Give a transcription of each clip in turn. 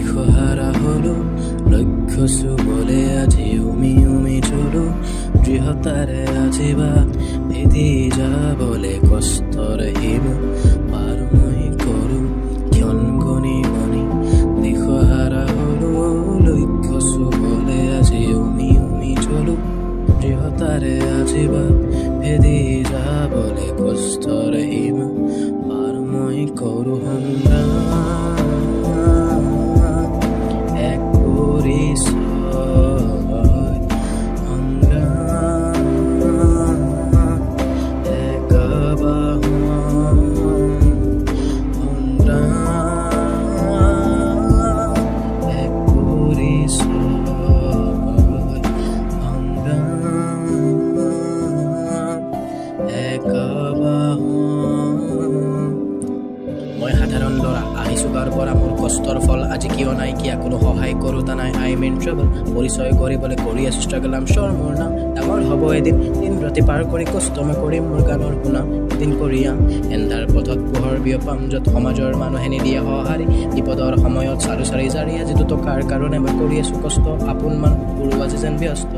দিশহাৰা হলো লক্ষ্য চুবলে আজি উমি উমি চলো দৃঢ়তাৰে আজিবা ভেদি যাবলে কষ্টৰ হিম পাৰ মই কৰো ক্ষণ গণি গণি দিশহাৰা হলো লক্ষ্য চুবলে আজি উমি উমি চলো দৃঢ়তাৰে আজিবা ভেদি যাবলে কষ্টৰ হিম পাৰ মই কৰো সংগ্ৰাম মই সাধাৰণ ল'ৰা আহিছোঁ গাৰ পৰা মোৰ কষ্টৰ ফল আজি কিয় নাইকিয়া কোনো সহায় কৰোতা নাই আই মিন ট্ৰাবল পৰিচয় কৰিবলৈ কৰি আছোঁ ষ্ট্ৰাগল আম শ্বৰ মোৰ নাম ডাঙৰ হ'ব এদিন দিন ৰাতি পাৰ কৰি কষ্ট মই কৰিম মোৰ গানৰ শুনা এদিন কৰিয়াম এন্ধাৰ পথত পোহৰ বিয়পাম য'ত সমাজৰ মানুহে নিদিয়ে সঁহাৰি বিপদৰ সময়ত চাৰু চাৰি জাৰি আজি দুটকাৰ কাৰণে মই কৰি আছোঁ কষ্ট আপোন মানুহ গুৰু আজি যেন ব্যস্ত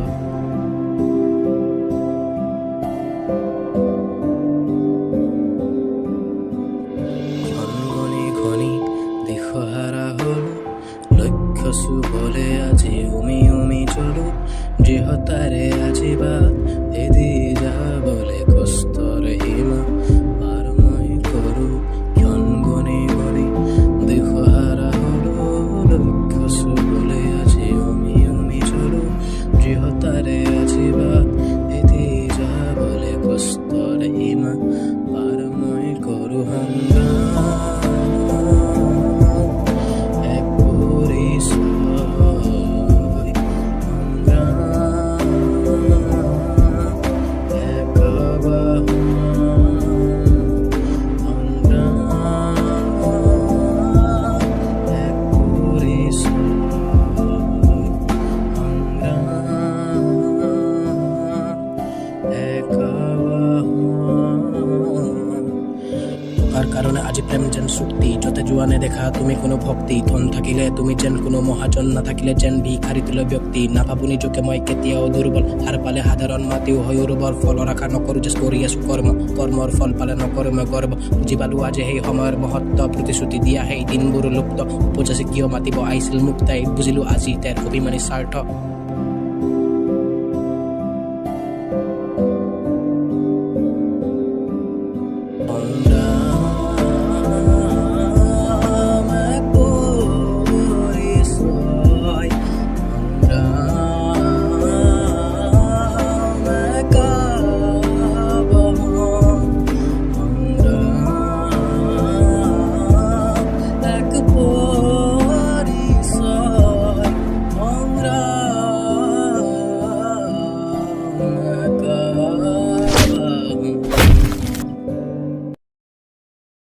দিশহাৰা হলো লক্ষ্য চুবলে আজি উমি উমি চলো দৃঢ়তাৰে আজিবা ভেদি যাবলে কষ্টৰ সীমা পাৰ মই কৰো ক্ষণ গণি গণি দিশহাৰা হলো লক্ষ্য চুবলে আজি উমি উমি চলো দৃঢ়তাৰে আজিবা ভেদি যাবলে কষ্টৰ সীমা পাৰ মই কৰো সংগ্ৰাম তাৰ কাৰণে আজি প্ৰেম যেন চুক্তি য'তে যোৱা নেদেখা তুমি কোনো ভক্তি ধন থাকিলে তুমি যেন কোনো মহাজন নাথাকিলে যেন ভিখাৰী তুল্য ব্যক্তি নাভাবো নিজকে মই কেতিয়াও দুৰ্বল হাৰ পালে সাধাৰণ মাতিও হৈ উৰ্বৰ ফলৰ আশা নকৰো যে কৰি আছো কৰ্মৰ ফল পালে নকৰো মই গৰ্ব বুজি পালো আজি সেই সময়ৰ মহত্ব প্ৰতিশ্ৰুতি দিয়া সেই দিনবোৰ লুপ্ত উপজাচি কিয় মাতিব আহিছিল মুক্তাই বুজিলো আজি তেওঁৰ অভিমানী স্বাৰ্থ